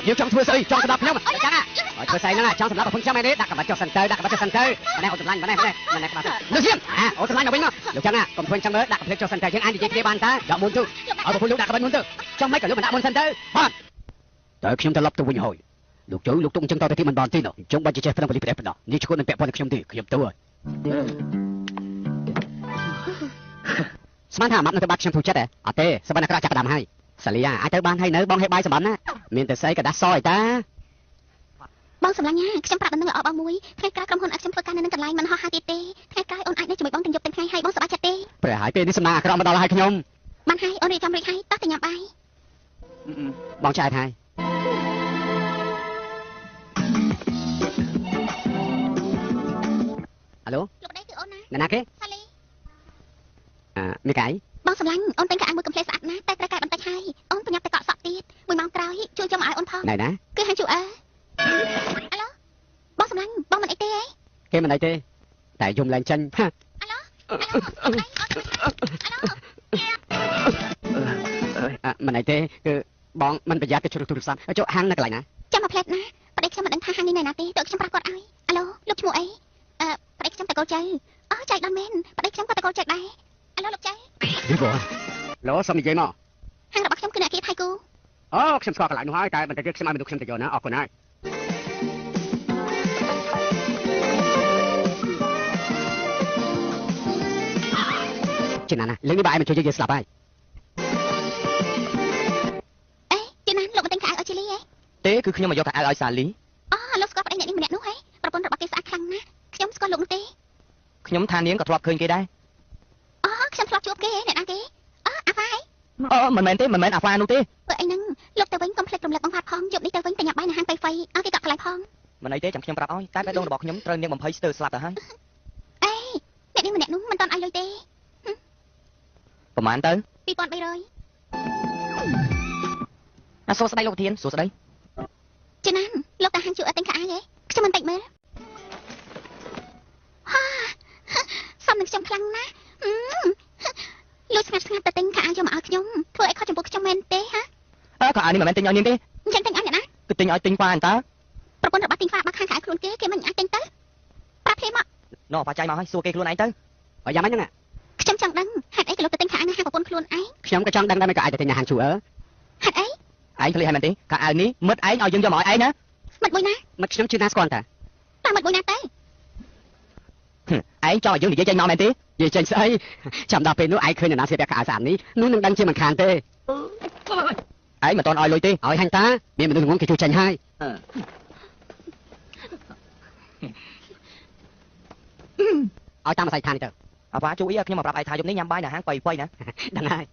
យើងចង់ធ្វើស្អីចង់សម្រាប់ខ្ញុំអញ្ចឹងឲ្យធ្វើស្អីហ្នឹងចង់សម្រាប់ប្រពន្ធខ្ញុំឯនេះដាក់កាបាត់ចុះសិនទៅដាក់កាបាត់ចុះសិនទៅម្នេះអូនសម្លាញ់ម្នេះក្បាលនោះជាអូនសម្លាញ់មកវិញមកលោកចឹងកុំធ្វើអញ្ចឹងមើលដាក់កាបាត់ចុះសិនទៅយើងអាចនិយាយគ្នាបានតើយកមុនទៅឲ្យប្រពន្ធលោកដាក់កាបាត់មុនទៅចង់មិនក៏លោកមិនដាក់មុនសិនទៅបាទតើខ្ញុំត្រឡប់ទៅវិញហើយលោកជូលោកទុកអញ្ចឹងតទៅទីមិនបានទេអញ្ចឹងបាច់ចេះប្រឹងបលិប្រេះបណ្ដោះនេះឈួតនឹងពាក់ព័ន្ធនឹងខ្ញុំទេខ្ញុំទៅហើយស្មានថាអាម៉ាប់នៅទៅបាត់ខ្ញុំធូរចិត្តអត់ទេសបិនអាក្រក់ចាប់ផ្ដើមហើយសាលីអាចទៅបានហើយនៅបងហេបាយសម្បានណាមានតែស្អីក៏ដាស់សអីតាបងសម្លាញ់ខ្ញុំប្រាប់ដំណឹងល្អបងមួយថ្ងៃក្រោយក្រុមហ៊ុនអត់ខ្ញុំធ្វើការនៅនឹងកន្លែងមិនហោះហើរទៀតទេថ្ងៃក្រោយអូនអាចនៅជាមួយបងទាំងយប់ទាំងថ្ងៃហើយបងសប្បាយចិត្តទេប្រហែលពេលនេះសំណាងអាក្រក់មកដល់ហើយខ្ញុំបានហើយអូនរៀបចំរួចហើយតោះទៅញ៉ាំបាយបងឆ្អែតហើយអាឡូលោកប្តីគឺអូនណាអ្នកណាគេសាលីមីកាយបងសម្លាញ់អូនពេញកាអាវមួយកំភ្លេស្អាតណាស់តែត្រូវការបន្តិចហើយអូនប្រញាប់ទៅកក់សក់ទៀត1ម៉ោងក្រោយជួយយកមកឲ្យអូនផងណែណាគឺហាងជូអើអាឡូបងសម្លាញ់បងមិនអីទេគេមិនអីទេតែយំឡើងចាញ់អាឡូមិនអីទេគឺបងមិនប្រយ័ត្នទៅជ្រុះទូរស័ព្ទចូលហាងនៅកន្លែងណាចាំមកផ្លែតណាប្តីខ្ញុំមិនដឹងថាហាងនេះនៅណាទេតើខ្ញុំប្រាប់គាត់ឲ្យអាឡូលោកឈ្មោះអីប្តីខ្ញុំតកូលចៅអូចៅដល់មែនប្តីខ្ញុំក៏តកូលចៅដែរអាឡូលោកចៅនេះបងឡូសុំនិយាយមកហាងរបស់ខ្ញុំគឺអ្នកគីថៃគូអូខ្ញុំស្គាល់កន្លែងនោះហើយតែបន្តិចទៀតខ្ញុំឲ្យមនុស្សខ្ញុំទៅយកណាអរគុណហើយចំណានណាលើនេះបើឯងមិនជួយយើងស្លាប់ហើយអេចំណានលោកមិនទិញខោអាវឲ្យជីលីទេគឺខ្ញុំមកយកខោអាវឲ្យសាលីអូលោកស្គាល់ប្តីអ្នកនេះម្នាក់នោះហ៎ប្រពន្ធរបស់គេស្អាតខ្លាំងណាស់ខ្ញុំស្គាល់លោកនោះទេខ្ញុំថានាងក៏ធ្លាប់ឃើញគេដែរអូខ្ញុំធ្លាប់ជួបគេអ្នកណាគេអូអាហ្វាយអូមិនមែនទេមិនមែនអាហ្វានោះទេបើអីហ្នឹងលោកទៅវិញកុំភ្លេចរំលឹកបងផាត់ផងយប់នេះទៅវិញទៅញ៉ាំបាយនៅហាងបៃហ្វៃឲ្យគេកក់កន្លែងផងមិនអីទេចាំខ្ញុំប្រាប់ឲ្យតែបេះដូងរបស់ខ្ញុំត្រូវនាងបំភ័យស្ទើរស្លាប់ទៅហើយអេអ្នកនេះម្នាក់នោះមិនតាន់ឲ្យលុយទេប្រហែលទៅ2300សួស្ដីលោកធានសួស្ដីចំណានលោកតាហាងជួអត់ទិញខោអាវទេខ្ញុំមិនតិចមើលហាសំនឹងខ្ញុំខ្លាំងណាស់លោកស្ងាត់ស្ងាត់ទៅទិញខោអាវយកមកឲ្យខ្ញុំធ្វើឲ្យខុសចំពោះខ្ញុំមែនទេហាខោអាវនេះមិនមែនទិញឲ្យនាងទេអញ្ចឹងទិញឲ្យអ្នកណាគឺទិញឲ្យទិញប៉ាអន្តើប្រពន្ធរបស់ទិញហ្វាបាក់ខាងខោខ្លួនគេមិនអាចទិញទៅប្រាប់ភ្លាមមកណ៎បាចៃមកឲ្យសួរគេខ្លួនឯងទៅបើយ៉ាងម៉េចហ្នឹងខ្ញុំចង់ដឹងហេតុអីក៏លោកទៅទិញខោអាវនៅហាងប្រពន្ធខ្លួនឯងខ្ញុំក៏ចង់ដឹងដែរមិនក៏អាចទៅទិញនៅហាងជួអើហេតុអីឯងឃ្លីហើយមែនទេខោអាវនេះមិត្តឯងឲ្យយើងយកមកឲ្យឯងណាមិត្តមួយណាមិត្តខ្ញុំជឿណាស្គាល់តាតែមិត្តមួយណាទៅឯងចង់ឲ្យយើងនិយាយចេញមកមែនទេនិយាយចេញស្អីចាំដល់ពេលនោះឯងឃើញអ្នកណាស្លៀកពាក់ខោអាវស្អាតនេះនោះនឹងដឹងជាមិនខានទេឯងមិនតន់ឲ្យលុយទេឲ្យហាញ់តាមានមនុស្សងងគេជួយចាញ់ហើយឲ្យតាមអាស័យឋាននេះទៅអាប៉ាជួយខ្ញុំមកប្រាប់ឯងថាយប់នេះញ៉ាំបាយនៅហាងបៃហ្វៃណាដឹងហើយ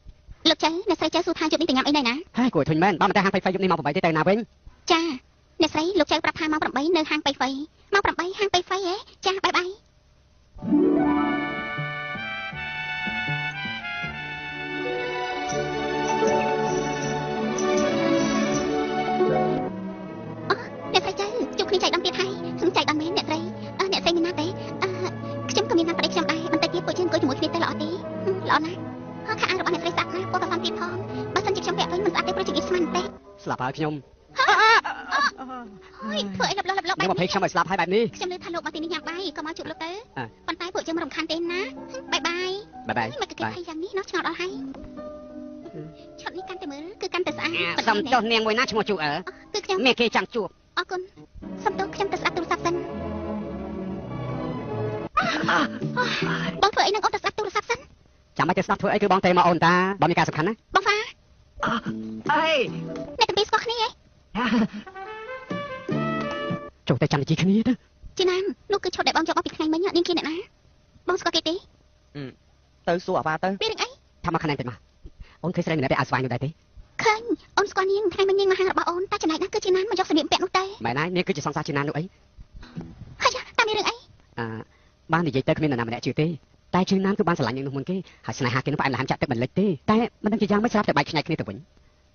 លោកចៅអ្នកស្រីចៅសួរថាយប់នេះទៅញ៉ាំអីនៅណាហើយគួរធុញមែនបើមិនតែហាងបៃហ្វៃយប់នេះម៉ោង8ទេទៅណាវិញចាអ្នកស្រីលោកចៅប្រាប់ថាម៉ោង8នៅហាងបៃហ្វៃម៉ោង8ហាងបៃហ្វៃហ៎ចាបាយបាយអ្នកស្រីចៅជួបគ្នាចៃដន្យទៀតហើយចៃដន្យមែនអ្នកស្រីអ្នកស្រីមានណាទេខ្ញុំក៏មានណាប្តីខ្ញុំដែរបន្តិចទៀតពួកយើងអង្គុយជាមួយគ្នាទៅល្អទេល្អណាស់ខោអាវរបស់អ្នកស្រីស្អាតណាស់ពណ៌ប្រផាំទៀតផងបើសិនជាខ្ញុំពាក់វិញមិនស្អាតទេព្រោះជាស្មានទេស្លាប់ហើយខ្ញុំហើយធ្វើអីលបលបបែបនេះមកភ័យខ្ញុំឲ្យស្លាប់ហើយបែបនេះខ្ញុំលើថាលោកមកទីនេះញ៉ាំបាយក៏មកជួបលោកទៅប៉ុន្តែពួកយើងមិនរំខានទេណាបាយបាយមិនគេភ័យយ៉ាងនេះណោះឆ្ងល់ដល់ហើយឈុតនេះកាន់តែមើលគឺកាន់តែស្អាតសំទោសនាងមួយណាឈ្មោះជួអើគឺខ្ញុំមានគេចង់ជួបអរគុណសំទោសខ្ញុំទៅស្ដាប់ទូរស័ព្ទសិនបងធ្វើអីនឹងអូនទៅស្ដាប់ទូរស័ព្ទសិនចាំបាច់ទៅស្ដាប់ធ្វើអីគឺបងទេមកអូនតាបងមានការសំខាន់ណាបងហ្វាអីអ្នកទាំងពីរស្គាល់គ្នាហ៎ចូលទៅចាំនិយាយគ្នាទៅជីណាននោះគឺឈុតដែលបងយកមកពីថ្ងៃមិញនាងជាអ្នកណាបងស្គាល់គេទេទៅសួរអាវ៉ាទៅពីរឿងអីថាមកខាងនេះទៅមកអូនឃើញស្រីម្នាក់ពាក់អាវស្វាយនោះដែរទេឃើញអូនស្គាល់នាងថ្ងៃមិញនាងមកហាងរបស់អូនតែចំណែកណាគឺជីណានមកយកសម្លៀកបំពាក់នោះទៅមែនហើយនាងគឺជាសង្សារជីណាននោះអីហើយតាមមានរឿងអីបាននិយាយទៅគ្មាននរណាម្នាក់ជឿទេតែជីណានគឺបានស្រឡាញ់នាងនោះមុនគេហើយស្នេហាគេនោះផ្អែមល្ហែមចាក់ទឹកមិនលិចទេតែមិនដឹងជាយ៉ាងម៉េចស្រាប់តែបែកខ្ញែកគ្នាទៅវិញ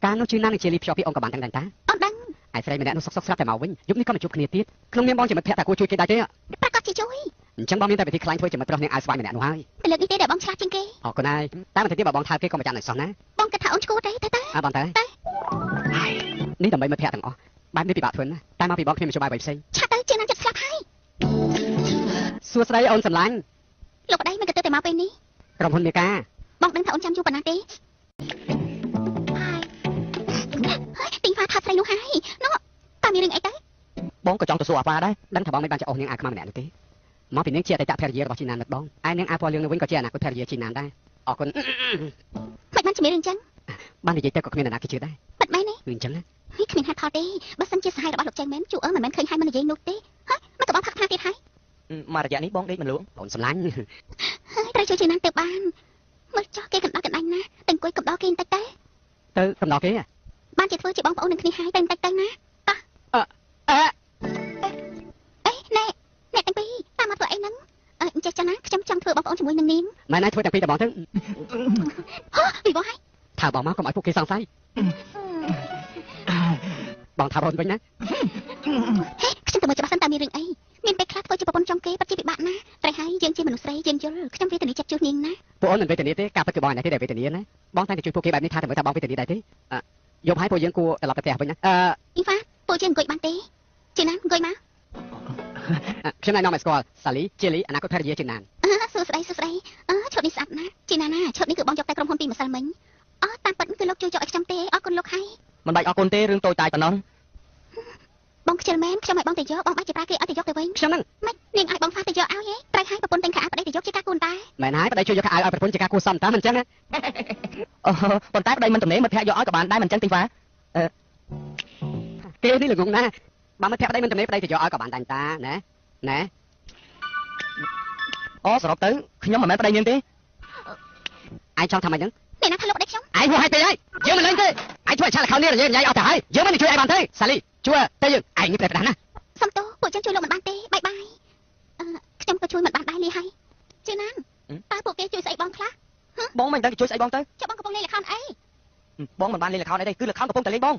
កាលនោះជីណាននឹងជាលីភ្ជាប់ពីអូនក៏បានទាំងតាអូនដឹងឯស្រីម្នាក់នោះសុកស្រាប់តែមកវិញយប់នេះក៏មកជួបគ្នាទៀតក្នុងនាមបងជាមិត្តភក្តិតែគួរជួយគេដែរទេប្រកាសជាជួយអញ្ចឹងបងមានតែវិធីខ្លាំងធ្វើជាមិត្តប្រុសនាងអាវស្វាយម្នាក់នោះហើយតែលើកនេះទេដែលបងឆ្លាតជាងគេអរគុណហើយតែមិនទៅទៀតបើបងថើបគេក៏មិនចាំនឹងសោះណាបងគិតថាអូនឈួតទេបងទៅនេះដើម្បីមិត្តភក្តិទាំងអស់ បែបនេះពិបាកធ្វើណាស់តែមកពីបងគ្មានមធ្យោបាយអ្វីផ្សេង ឆាប់ទៅជាងណាចិត្តស្លាប់ហើយ សួស្ដីអូនសំឡាញ់ លោកប្តីមិនក៏ទៅតែមកពេលនេះ ក្រុមហ៊ុនមេការ បងដឹងថាអូនចាំយូរប៉ុណ្ណាទេហើយទីហ្វាថាស្រីនោះហើយនោះតើមានរឿងអីទៅ បងក៏ចង់ទៅសួរអាប៉ាដែរ ដឹងថាបងមិនបានជាអូសនាងអាខ្មៅម្នាក់នោះទេមកពីនាងជាអតីតភរិយារបស់ជីណានមិត្តបងឯនាងអាពណ៌លឿងនោះវិញក៏ជាអនាគតភរិយាជីណានដែរអរគុណ មិនបានជាមានរឿងចឹង បាននិយាយទៅក៏គ្មាននរណាគេជឿដែរ ពិតមែនទេ គឺអញ្ចឹងណា នេះគ្មានហេតុផលទេបើសិនជាសហាយរបស់លោកចៅមែនជួអឺមិនមែនឃើញហើយមិននិយាយនោះទេហើយមកក៏បងផឹកថ្នាក់ទៀតហើយ មករយៈនេះបងដេកមិនលក់ អូនសំឡាញ់ ហើយត្រូវជួយជាងណាទៅបានមើលចោះគេកណ្ដោះកណ្ដាញ់ណាតែអង្គុយកណ្ដោះគេបន្តិចទៅ ទៅកំណត់គេ បានជាធ្វើជាបងប្អូននឹងគ្នាហើយតែបន្តិចទៅណា អឺ អេណែអ្នកទាំងពីរតាមមកធ្វើអីហ្នឹងអញ្ចេះចឹងណាខ្ញុំចង់ធ្វើបងប្អូនជាមួយនឹងនាង ម៉ែណៃធ្វើទាំងពីរតែបងទៅ ហ៎ពីបងហើយ ថាបងមកកុំឲ្យពួកគេសង្ស័យបងថាបងវិញណា ហេខ្ញុំទៅមើលច្បាស់សិនតើមានរឿងអីមានពេលខ្លះធ្វើជាប្រពន្ធចង់គេពិតជាពិបាកណាស់តែហើយយើងជាមនុស្សស្រីយើងយល់ខ្ញុំវេទនាចិត្តជួសនាងណា ពួកអូនមិនវេទនាទេការពិតគឺបងឯណៃទេដែលវេទនាណាបងតែជួយពួកគេបែបនេះថាតែមើលថាបងវេទនាដែរទេយកឲ្យពួកយើងគួរត្រឡប់ទៅផ្ទះវិញណាអ៊ីហ្វាពួកជាអង្គុយបានទេជាណាអង្គុយមក ខ្ញុំណែនាំឲ្យស្គាល់សាលីជាលីអនាគតភរិយាជាណាន សួស្ដីឈុតនេះស្អាតណាស់ជាណាណាឈុតនេះគឺបងយកតែក្រុមហ៊ុនពីម្សិលមិញតាមពិតគឺលោកជួយយកឲ្យខ្ញុំទេអរគុណលោកហើយ មិនបាច់អរគុណទេរឿងតូចតាចប៉ុណ្ណោះ បងខ្ជិលមែនខ្ញុំឲ្យបងទៅយកបងបាច់ជាប្រាគេឲ្យទៅយកទៅវិញ ខ្ញុំហ្នឹង ម៉េចនាងឲ្យបងហ្វាទៅយកឲ្យហ៎ត្រូវឲ្យប្រពន្ធតែងខោអាវប្តីទៅយកជាការគូនតែ មែនហើយប្តីជួយយកខោអាវឲ្យប្រពន្ធជាការគួរសមតើមិនអញ្ចឹងណា ប៉ុន្តែប្តីមិនទំនេរមិត្តភក្តិយកឲ្យក៏បានដែរមិនចឹងទីហ្វា គេនេះល្ងងណាបើមិត្តភក្តិប្តីមិនទំនេរប្តីទៅយកឲ្យក៏បានដែរតាណែ អូសរុបទៅខ្ញុំមិនមែនប្តីនាងទេ ឯងចង់ថាម៉េចហ្នឹង អ្នកណាថាលោកប្តីខ្ញុំ ឯងហួសឲ្យទៅហើយយើងមិនលេងទេឯងជួយឆាលខោនេះយើងញ៉ៃអត់ទៅហើយយើងមិនជួយឯងបានទេសាលីជួយទៅយើងឯងនេះប្រែផ្ដាស់ណា សុំទោសពួកចឹងជួយលោកមិនបានទេបាយបាយខ្ញុំក៏ជួយមិនបានដែរលីហើយជឿណានតើពួកគេជួយស្អីបងខ្លះ បងមិនដឹងជួយស្អីបងទៅ ចុះបងកំពុងលេងល្ខោនអី បងមិនបានលេងល្ខោនអីទេគឺល្ខោនកំពុងតែលេងបង